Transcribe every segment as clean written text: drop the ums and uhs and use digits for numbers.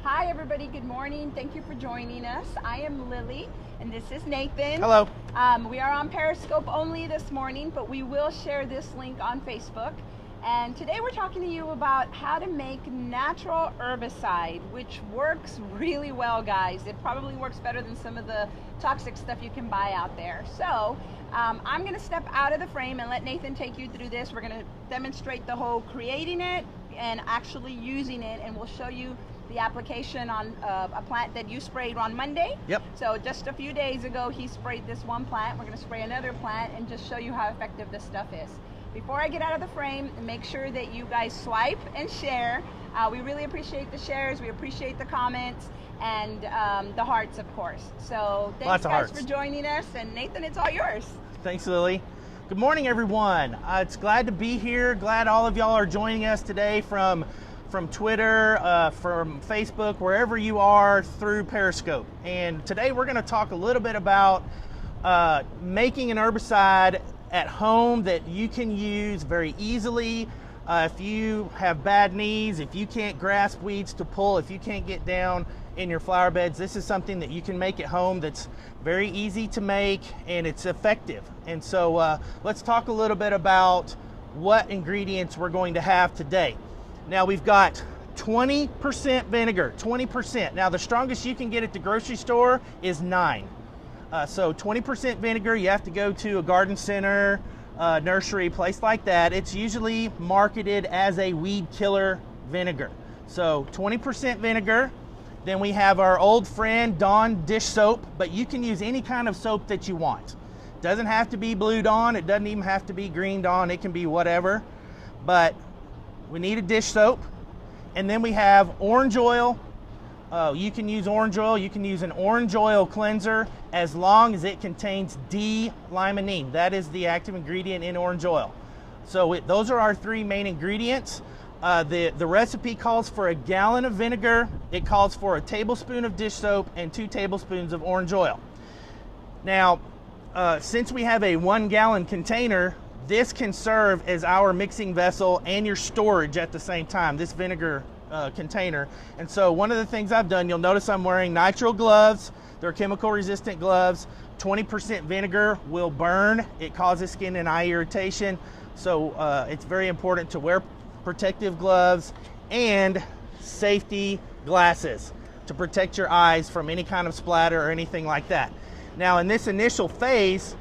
Hi everybody, good morning. Thank you for joining us. I am Lily and this is Nathan. Hello. We are on Periscope only this morning, but we will share this link on Facebook. And today we're talking to you about how to make natural herbicide, which works really well, guys. It probably works better than some of the toxic stuff you can buy out there. So I'm going to step out of the frame and let Nathan take you through this. We're going to demonstrate the whole creating it and actually using it, and we'll show you the application on a plant that you sprayed on Monday. Yep. So just a few days ago, he sprayed this one plant. We're going to spray another plant and just show you how effective this stuff is. Before I get out of the frame, make sure that you guys swipe and share. We really appreciate the shares. We appreciate the comments and the hearts, of course. So thanks guys for joining us. And Nathan, it's all yours. Thanks, Lily. Good morning, everyone. It's glad to be here. Glad all of y'all are joining us today from Twitter, from Facebook, wherever you are through Periscope. And today we're going to talk a little bit about making an herbicide at home that you can use very easily. If you have bad knees, if you can't grasp weeds to pull, if you can't get down in your flower beds, this is something that you can make at home that's very easy to make and it's effective. And so let's talk a little bit about what ingredients we're going to have today. Now we've got 20% vinegar, 20%. Now the strongest you can get at the grocery store is 9. So 20% vinegar, you have to go to a garden center, nursery, place like that. It's usually marketed as a weed killer vinegar. So 20% vinegar. Then we have our old friend Dawn dish soap, but you can use any kind of soap that you want. Doesn't have to be blue Dawn, it doesn't even have to be green Dawn, it can be whatever. But we need a dish soap. And then we have orange oil. You can use orange oil, you can use an orange oil cleanser as long as it contains D-limonene. That is the active ingredient in orange oil. So those are our 3 main ingredients. The recipe calls for a gallon of vinegar, it calls for a tablespoon of dish soap and 2 tablespoons of orange oil. Now, since we have a 1 gallon container, this can serve as our mixing vessel and your storage at the same time, this vinegar container. And so one of the things I've done, you'll notice I'm wearing nitrile gloves. They're chemical resistant gloves. 20% vinegar will burn. It causes skin and eye irritation. So it's very important to wear protective gloves and safety glasses to protect your eyes from any kind of splatter or anything like that. Now in this initial phase,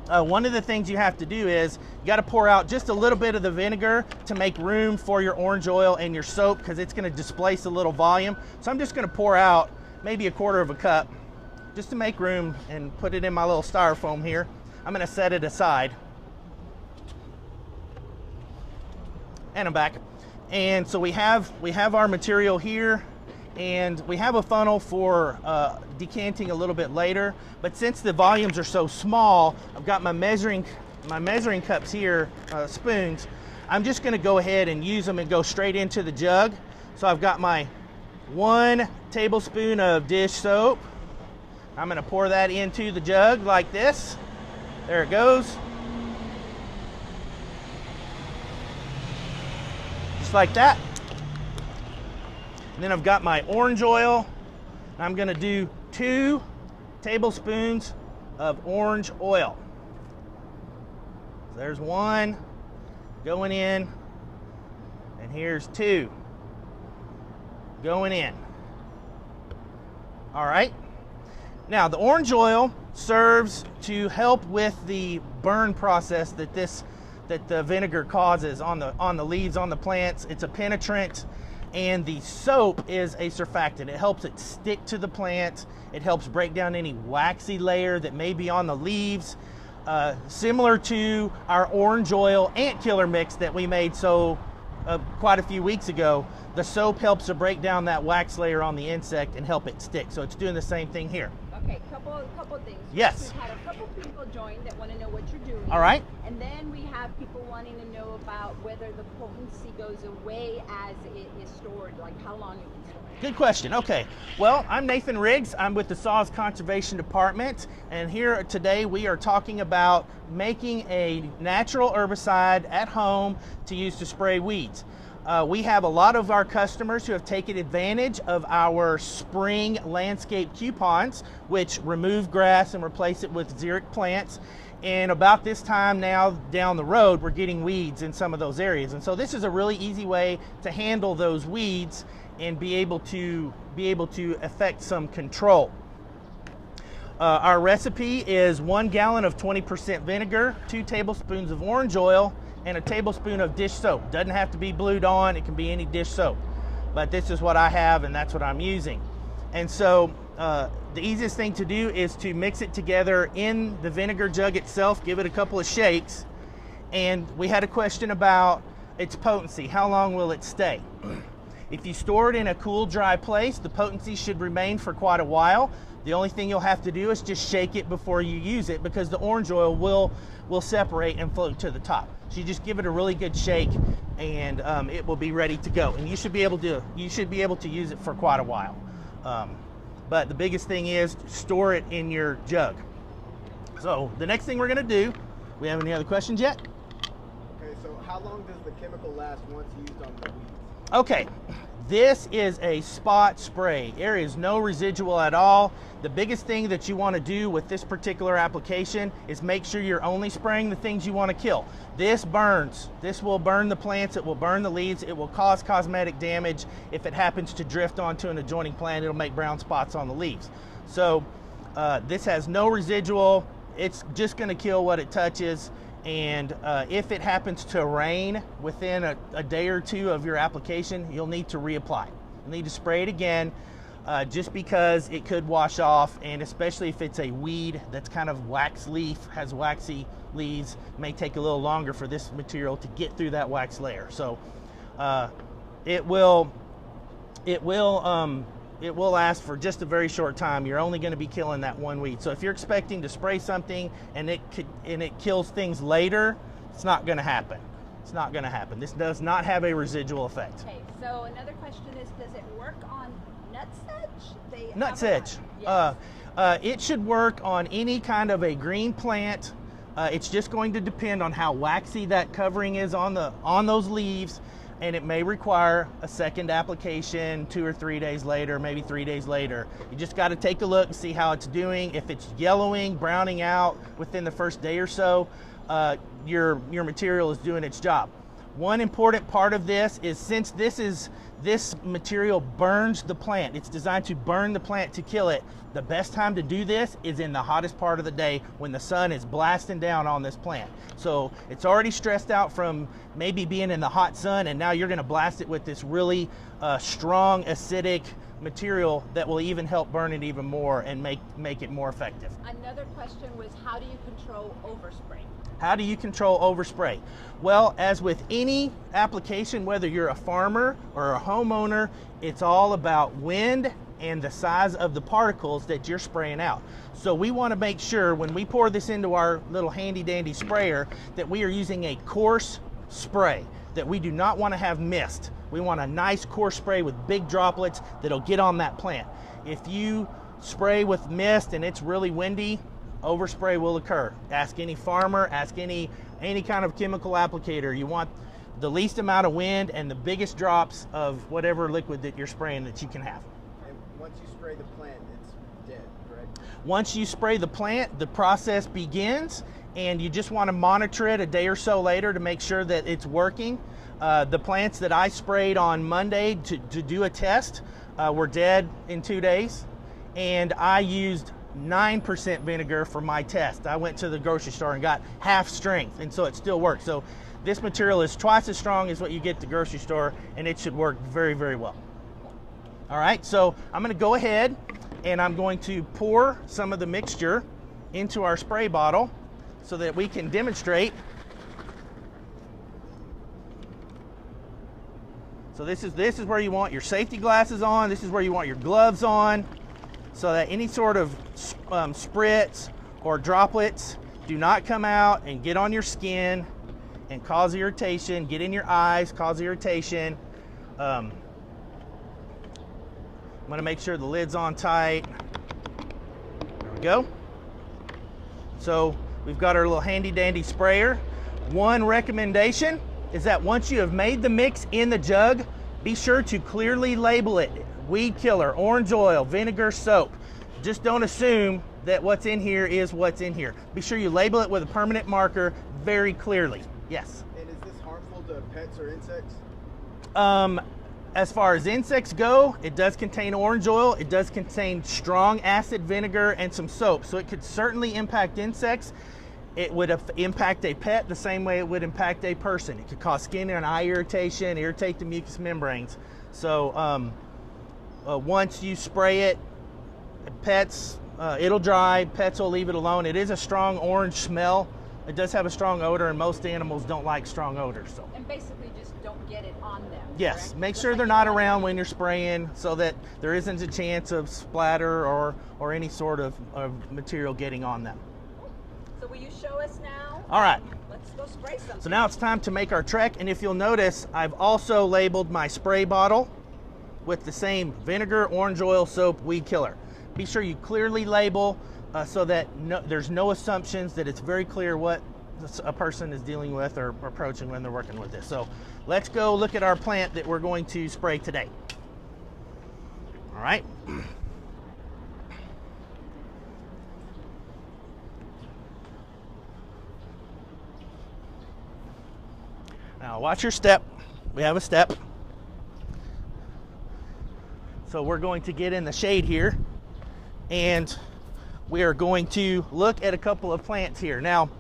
one of the things you have to do is you got to pour out just a little bit of the vinegar to make room for your orange oil and your soap because it's going to displace a little volume. So I'm just going to pour out maybe 1/4 cup just to make room and put it in my little styrofoam here. I'm going to set it aside. And I'm back. And so we have our material here. And we have a funnel for decanting a little bit later, but since the volumes are so small, I've got my measuring cups here, spoons. I'm just going to go ahead and use them and go straight into the jug. So I've got my 1 tablespoon of dish soap. I'm going to pour that into the jug like this. There it goes. Just like that. And then I've got my orange oil. I'm going to do 2 tablespoons of orange oil. So there's 1 going in, and here's 2 going in. All right. Now the orange oil serves to help with the burn process that the vinegar causes on the leaves, on the plants. It's a penetrant. And the soap is a surfactant. It helps it stick to the plant. It helps break down any waxy layer that may be on the leaves. Similar to our orange oil ant killer mix that we made quite a few weeks ago, the soap helps to break down that wax layer on the insect and help it stick. So it's doing the same thing here. Okay, couple things. Yes. We've had a couple people join that want to know what you're doing. All right. And then we have people wanting to know about whether the potency goes away as it is stored, like how long it can store. Good question. Okay. Well, I'm Nathan Riggs. I'm with the SAWS Conservation Department, and here today we are talking about making a natural herbicide at home to use to spray weeds. We have a lot of our customers who have taken advantage of our spring landscape coupons, which remove grass and replace it with xeric plants. And about this time now down the road, we're getting weeds in some of those areas. And so this is a really easy way to handle those weeds and be able to effect some control. Our recipe is 1 gallon of 20% vinegar, 2 tablespoons of orange oil, and a tablespoon of dish soap. Doesn't have to be Blue Dawn, it can be any dish soap. But this is what I have and that's what I'm using. And so the easiest thing to do is to mix it together in the vinegar jug itself, give it a couple of shakes. And we had a question about its potency. How long will it stay? If you store it in a cool, dry place, the potency should remain for quite a while. The only thing you'll have to do is just shake it before you use it, because the orange oil will separate and float to the top. So you just give it a really good shake and it will be ready to go. And you should be able to use it for quite a while. But the biggest thing is store it in your jug. So the next thing we're gonna do, we have any other questions yet? Okay, so how long does the chemical last once used on the weeds? Okay, this is a spot spray. There is no residual at all. The biggest thing that you want to do with this particular application is make sure you're only spraying the things you want to kill. This burns. This will burn the plants, it will burn the leaves, it will cause cosmetic damage. If it happens to drift onto an adjoining plant, it'll make brown spots on the leaves. So this has no residual. It's just going to kill what it touches. And if it happens to rain within a day or two of your application, you'll need to reapply. You'll need to spray it again just because it could wash off, and especially if it's a weed that's kind of wax leaf, has waxy leaves, it may take a little longer for this material to get through that wax layer. So it will last for just a very short time. You're only going to be killing that one weed. So if you're expecting to spray something and it kills things later, it's not going to happen. It's not going to happen. This does not have a residual effect. Okay, so another question is, does it work on nutsedge? Nutsedge. Yes. It should work on any kind of a green plant. It's just going to depend on how waxy that covering is on those leaves. And it may require a second application 2 or 3 days later, maybe 3 days later. You just got to take a look and see how it's doing. If it's yellowing, browning out within the first day or so, your material is doing its job. One important part of this is, since this material burns the plant, it's designed to burn the plant to kill it. The best time to do this is in the hottest part of the day when the sun is blasting down on this plant. So it's already stressed out from maybe being in the hot sun, and now you're going to blast it with this really strong acidic material that will even help burn it even more and make it more effective. Another question was, how do you control overspray? How do you control overspray? Well, as with any application, whether you're a farmer or a homeowner, it's all about wind and the size of the particles that you're spraying out. So we want to make sure when we pour this into our little handy dandy sprayer that we are using a coarse spray, that we do not want to have mist. We want a nice coarse spray with big droplets that'll get on that plant. If you spray with mist and it's really windy, overspray will occur. Ask any farmer, ask any kind of chemical applicator. You want the least amount of wind and the biggest drops of whatever liquid that you're spraying that you can have. And once you spray the plant, it's dead, correct? Once you spray the plant, the process begins, and you just want to monitor it a day or so later to make sure that it's working. The plants that I sprayed on Monday to do a test were dead in 2 days, and I used 9% vinegar for my test. I went to the grocery store and got half strength, and so it still works. So this material is twice as strong as what you get at the grocery store, and it should work very, very well. All right, so I'm going to go ahead and I'm going to pour some of the mixture into our spray bottle so that we can demonstrate. So this is where you want your safety glasses on. This is where you want your gloves on, so that any sort of spritz or droplets do not come out and get on your skin and cause irritation, get in your eyes, cause irritation. I'm gonna make sure the lid's on tight. There we go. So we've got our little handy dandy sprayer. One recommendation is that once you have made the mix in the jug, be sure to clearly label it. Weed killer, orange oil, vinegar, soap. Just don't assume that what's in here is what's in here. Be sure you label it with a permanent marker very clearly. Yes? And is this harmful to pets or insects? As far as insects go, it does contain orange oil. It does contain strong acid vinegar and some soap. So it could certainly impact insects. It would impact a pet the same way it would impact a person. It could cause skin and eye irritation, irritate the mucous membranes. So once you spray it, pets, it'll dry. Pets will leave it alone. It is a strong orange smell. It does have a strong odor, and most animals don't like strong odors. So. And basically just don't get it on them. Yes, correct? make Just sure like they're you not want around them. when you're spraying so that there isn't a chance of splatter or any sort of material getting on them. So will you show us now? All right. Let's go spray something. So now it's time to make our trek, and if you'll notice, I've also labeled my spray bottle with the same vinegar, orange oil, soap, weed killer. Be sure you clearly label so that there's no assumptions, that it's very clear what a person is dealing with or approaching when they're working with this. So let's go look at our plant that we're going to spray today. All right. Now watch your step. We have a step. So we're going to get in the shade here, and we are going to look at a couple of plants here. Now,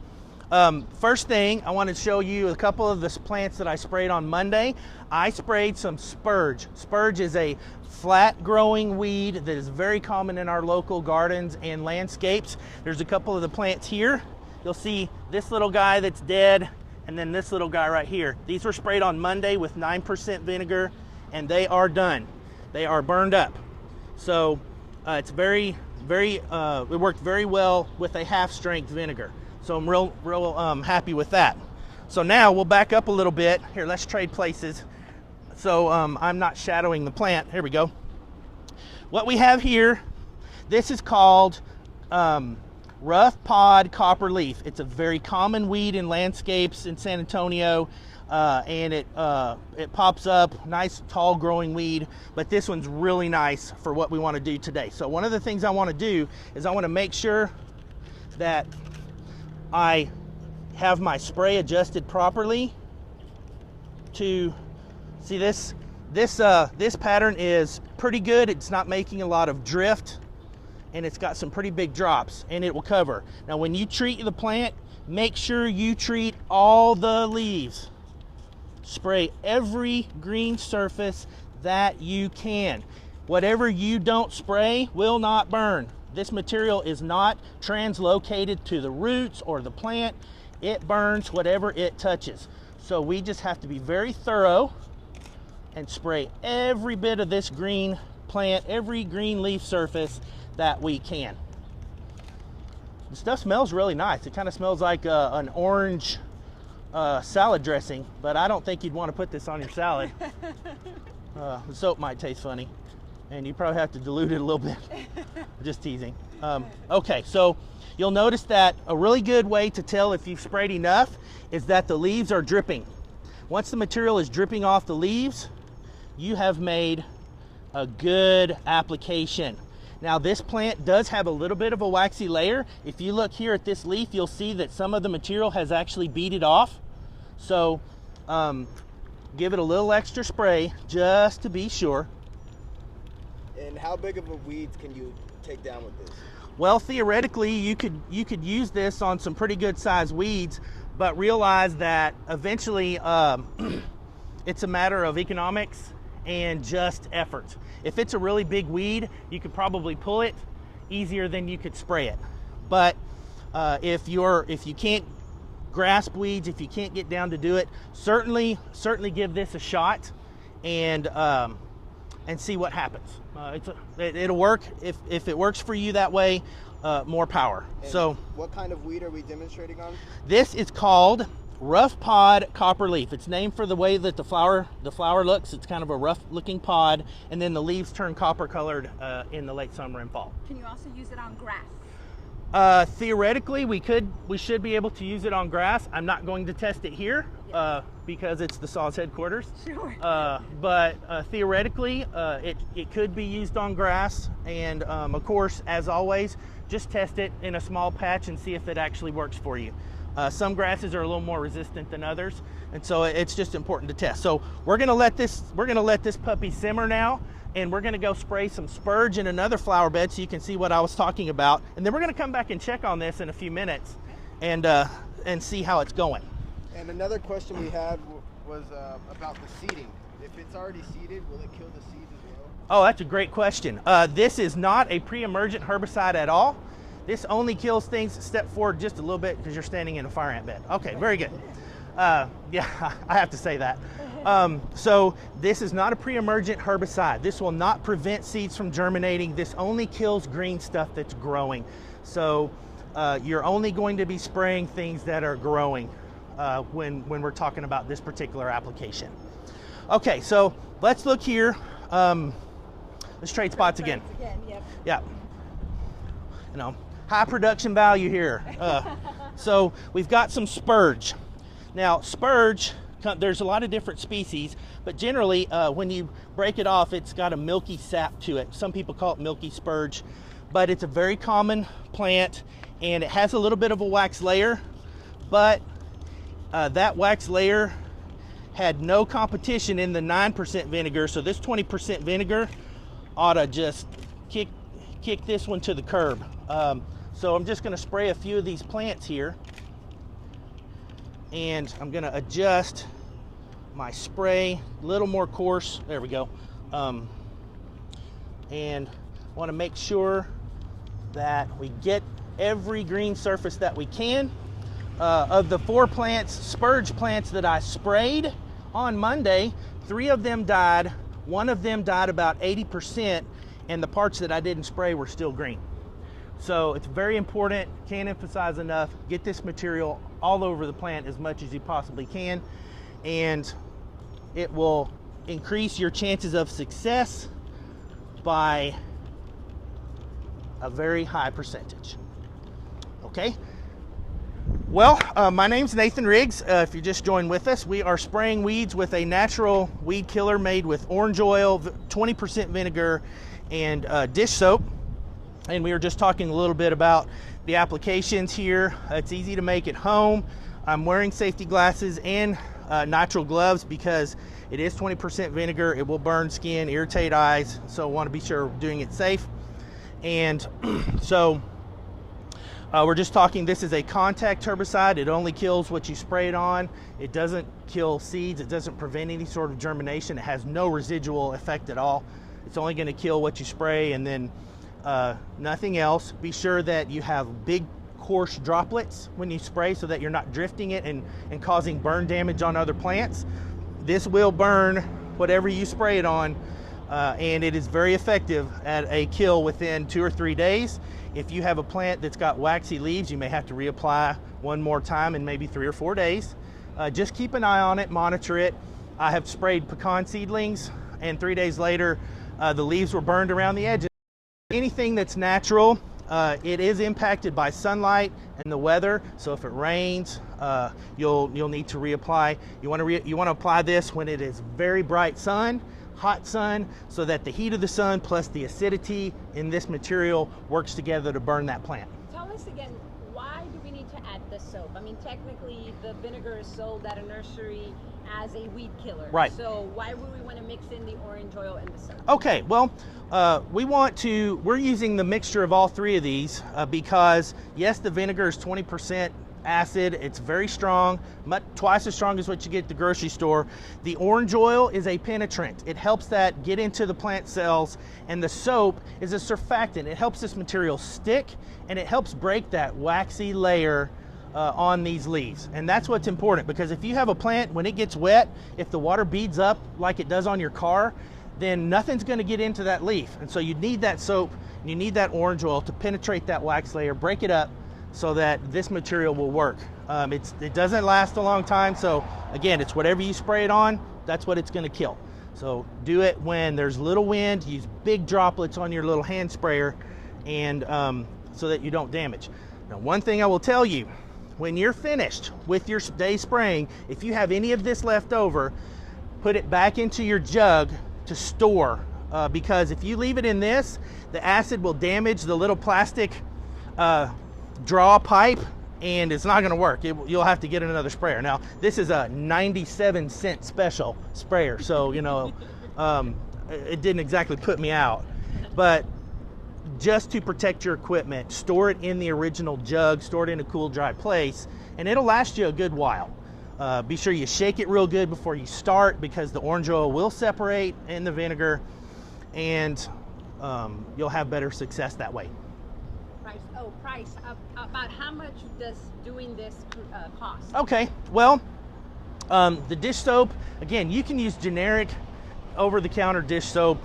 first thing, I want to show you a couple of the plants that I sprayed on Monday. I sprayed some Spurge. Spurge is a flat growing weed that is very common in our local gardens and landscapes. There's a couple of the plants here. You'll see this little guy that's dead, and then this little guy right here. These were sprayed on Monday with 9% vinegar, and they are done. They are burned up. So it's it worked very well with a half-strength vinegar. So I'm real happy with that. So now we'll back up a little bit. Here, let's trade places. So I'm not shadowing the plant. Here we go. What we have here, this is called rough pod copperleaf. It's a very common weed in landscapes in San Antonio, and it pops up, nice tall growing weed, but this one's really nice for what we want to do today. So one of the things I want to do is I want to make sure that I have my spray adjusted properly to see this pattern is pretty good. It's not making a lot of drift, and it's got some pretty big drops, and it will cover. Now when you treat the plant, make sure you treat all the leaves. Spray every green surface that you can. Whatever you don't spray will not burn. This material is not translocated to the roots or the plant. It burns whatever it touches. So we just have to be very thorough and spray every bit of this green plant, every green leaf surface that we can. The stuff smells really nice. It kind of smells like an orange salad dressing, but I don't think you'd want to put this on your salad. The soap might taste funny, and you probably have to dilute it a little bit. Just teasing. Okay, so you'll notice that a really good way to tell if you've sprayed enough is that the leaves are dripping. Once the material is dripping off the leaves, you have made a good application. Now this plant does have a little bit of a waxy layer. If you look here at this leaf, you'll see that some of the material has actually beaded off. So give it a little extra spray just to be sure. And how big of a weeds can you take down with this? Well, theoretically, you could use this on some pretty good sized weeds, but realize that eventually it's a matter of economics and just effort. If it's a really big weed, you could probably pull it easier than you could spray it. But if you can't grasp weeds, if you can't get down to do it, certainly give this a shot and see what happens. It'll work. If it works for you that way, more power. And so what kind of weed are we demonstrating on? This is called rough pod copperleaf. It's named for the way that the flower looks. It's kind of a rough looking pod, and then the leaves turn copper colored in the late summer and fall. Can you also use it on grass? Theoretically, we should be able to use it on grass. I'm not going to test it here, because it's the saw's headquarters. Sure. But theoretically, it could be used on grass, and of course, as always, just test it in a small patch and see if it actually works for you. Some grasses are a little more resistant than others, and so it's just important to test. So we're gonna let this puppy simmer now, and we're gonna go spray some Spurge in another flower bed so you can see what I was talking about, and then we're gonna come back and check on this in a few minutes, and see how it's going. And another question we had was about the seeding. If it's already seeded, will it kill the seeds as well? Oh, that's a great question. This is not a pre-emergent herbicide at all. This only kills things. Step forward just a little bit because you're standing in a fire ant bed. Okay, very good. Yeah, I have to say that. So this is not a pre-emergent herbicide. This will not prevent seeds from germinating. This only kills green stuff that's growing. So you're only going to be spraying things that are growing when we're talking about this particular application. Okay, so let's look here. Let's trade spots again. Yep. Yeah. You know, high production value here. So we've got some Spurge. Now, Spurge, there's a lot of different species, but generally when you break it off, it's got a milky sap to it. Some people call it milky Spurge, but it's a very common plant, and it has a little bit of a wax layer, but that wax layer had no competition in the 9% vinegar, so this 20% vinegar ought to just kick this one to the curb. So I'm just going to spray a few of these plants here, and I'm going to adjust my spray a little more coarse. There we go. And want to make sure that we get every green surface that we can. Of the 4 plants, Spurge plants that I sprayed on Monday, 3 of them died. 1 of them died about 80%, and the parts that I didn't spray were still green. So it's very important, can't emphasize enough, get this material all over the plant as much as you possibly can, and it will increase your chances of success by a very high percentage. Okay? Well, my name's Nathan Riggs. If you just joined with us, we are spraying weeds with a natural weed killer made with orange oil, 20% vinegar, and dish soap. And we were just talking a little bit about the applications here. It's easy to make at home. I'm wearing safety glasses and nitrile gloves because it is 20% vinegar. It will burn skin, irritate eyes, so I want to be sure we're doing it safe. And so we're just talking, this is a contact herbicide. It only kills what you spray it on. It doesn't kill seeds. It doesn't prevent any sort of germination. It has no residual effect at all. It's only going to kill what you spray, and then nothing else. Be sure that you have big coarse droplets when you spray so that you're not drifting it and causing burn damage on other plants. This will burn whatever you spray it on, and it is very effective at a kill within 2 or 3 days. If you have a plant that's got waxy leaves, you may have to reapply one more time in maybe 3 or 4 days. Just keep an eye on it, monitor it. I have sprayed pecan seedlings, and 3 days later, the leaves were burned around the edges. Anything that's natural, it is impacted by sunlight and the weather. So if it rains, you'll need to reapply. You want to apply this when it is very bright sun, hot sun, so that the heat of the sun plus the acidity in this material works together to burn that plant. Tell us again, why do we need to add the soap? I mean, technically the vinegar is sold at a nursery as a weed killer. Right. So why would we want to mix in the orange oil and the soap? Okay, well, we're using the mixture of all 3 of these because yes, the vinegar is 20% acid. It's very strong, twice as strong as what you get at the grocery store. The orange oil is a penetrant. It helps that get into the plant cells, and the soap is a surfactant. It helps this material stick, and it helps break that waxy layer on these leaves. And that's what's important, because if you have a plant, when it gets wet, if the water beads up like it does on your car, then nothing's going to get into that leaf. And so you need that soap, and you need that orange oil to penetrate that wax layer, break it up, so that this material will work. It doesn't last a long time, so again, it's whatever you spray it on, that's what it's going to kill. So do it when there's little wind. Use big droplets on your little hand sprayer, and so that you don't damage. Now, one thing I will tell you, when you're finished with your day spraying, if you have any of this left over, put it back into your jug to store, because if you leave it in this, the acid will damage the little plastic draw pipe, and it's not going to work. You'll have to get another sprayer. Now, this is a 97-cent special sprayer, so it didn't exactly put me out. But just to protect your equipment, store it in the original jug, store it in a cool, dry place, and it'll last you a good while. Be sure you shake it real good before you start, because the orange oil will separate in the vinegar, and you'll have better success that way. Price. About how much does doing this cost? Okay, well, the dish soap, again, you can use generic over-the-counter dish soap,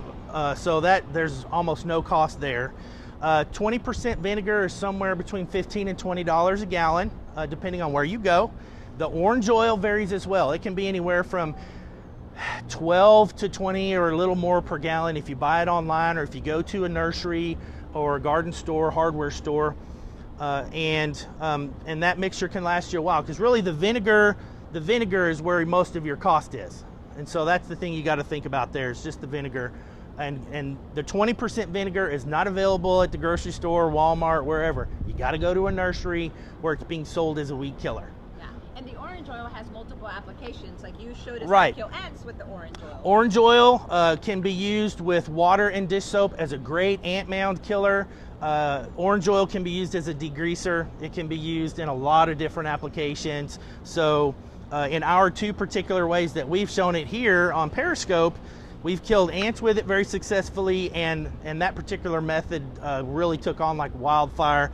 so that there's almost no cost there. 20% vinegar is somewhere between $15 and $20 a gallon, depending on where you go. The orange oil varies as well. It can be anywhere from 12 to 20 or a little more per gallon if you buy it online, or if you go to a nursery or a garden store, hardware store, and that mixture can last you a while, because really the vinegar is where most of your cost is, and so that's the thing you got to think about there, is just the vinegar, and the 20% vinegar is not available at the grocery store, Walmart, wherever. You got to go to a nursery where it's being sold as a weed killer. And the orange oil has multiple applications, like you showed us Right. how to kill ants with the orange oil. Orange oil can be used with water and dish soap as a great ant mound killer. Orange oil can be used as a degreaser. It can be used in a lot of different applications. So in our two particular ways that we've shown it here on Periscope, we've killed ants with it very successfully, and that particular method really took on like wildfire.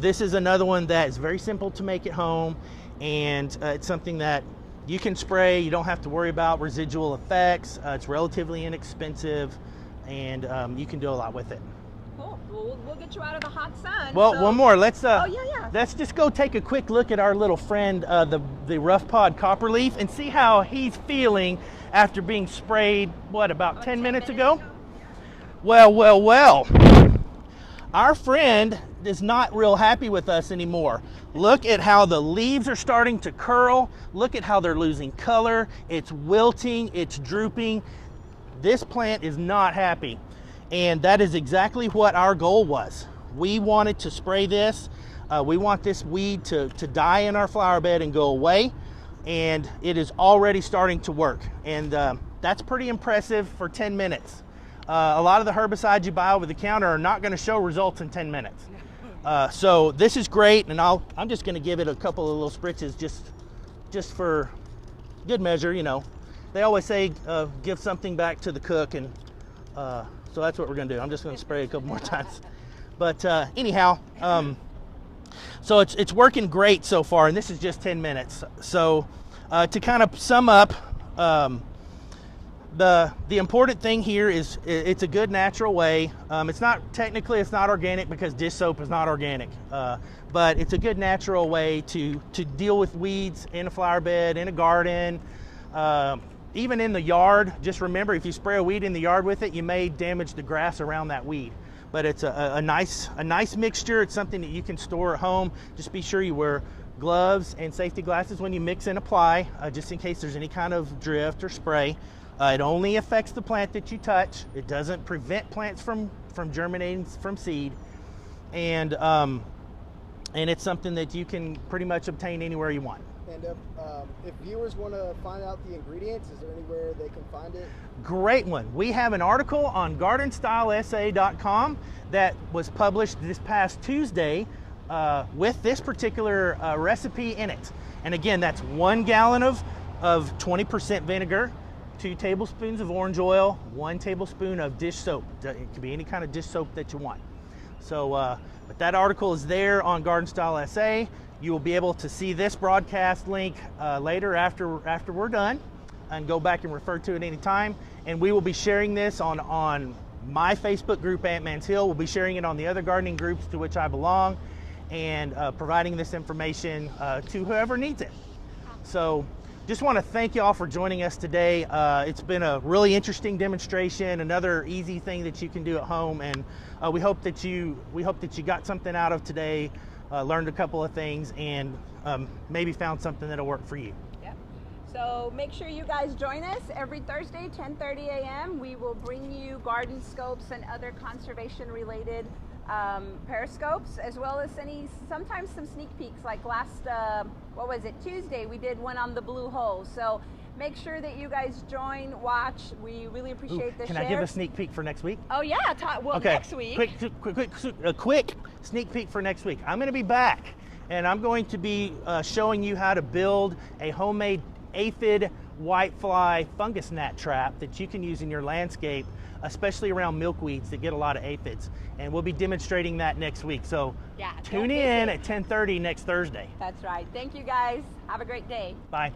This is another one that is very simple to make at home, and it's something that you can spray. You don't have to worry about residual effects. It's relatively inexpensive, and you can do a lot with it. Cool. We'll get you out of the hot sun. Well, one more. Let's yeah. let's just go take a quick look at our little friend, the rough pod copperleaf, and see how he's feeling after being sprayed, about 10 minutes ago? Well. Our friend is not real happy with us anymore. Look at how the leaves are starting to curl. Look at how they're losing color. It's wilting, it's drooping. This plant is not happy. And that is exactly what our goal was. We wanted to spray this. We want this weed to die in our flower bed and go away. And it is already starting to work. And that's pretty impressive for 10 minutes. A lot of the herbicides you buy over the counter are not going to show results in 10 minutes. So this is great, and I'm just going to give it a couple of little spritzes just for good measure. They always say give something back to the cook, and so that's what we're going to do. I'm just going to spray a couple more times. But anyhow, so it's working great so far, and this is just 10 minutes. So to kind of sum up, the important thing here is it's a good natural way. It's not organic, because dish soap is not organic, but it's a good natural way to deal with weeds in a flower bed, in a garden, even in the yard. Just remember, if you spray a weed in the yard with it, you may damage the grass around that weed. But it's a nice mixture. It's something that you can store at home. Just be sure you wear gloves and safety glasses when you mix and apply, just in case there's any kind of drift or spray. It only affects the plant that you touch. It doesn't prevent plants from germinating from seed, and it's something that you can pretty much obtain anywhere you want. And if viewers want to find out the ingredients, is there anywhere they can find it? Great one. We have an article on gardenstylesa.com that was published this past Tuesday with this particular recipe in it. And again, that's 1 gallon of 20% vinegar, 2 tablespoons of orange oil, 1 tablespoon of dish soap. It can be any kind of dish soap that you want. So, but that article is there on Garden Style SA. You will be able to see this broadcast link later after we're done, and go back and refer to it anytime. And we will be sharing this on my Facebook group, Ant Man's Hill. We'll be sharing it on the other gardening groups to which I belong, and providing this information to whoever needs it. So just want to thank you all for joining us today. It's been a really interesting demonstration, another easy thing that you can do at home, and we hope that you got something out of today learned a couple of things, and maybe found something that'll work for you. Yep. So make sure you guys join us every Thursday, 10:30 a.m. We will bring you garden scopes and other conservation related periscopes, as well as sometimes some sneak peeks. Like last, Tuesday, we did one on the blue hole. So make sure that you guys join, watch. We really appreciate the Can shares. I give a sneak peek for next week? Oh yeah, Okay. next week. Quick sneak peek for next week. I'm going to be back, and I'm going to be showing you how to build a homemade aphid whitefly fungus gnat trap that you can use in your landscape, especially around milkweeds that get a lot of aphids. And we'll be demonstrating that next week. So Yeah, tune don't miss in it. at 10:30 next Thursday. That's right. Thank you guys. Have a great day. Bye.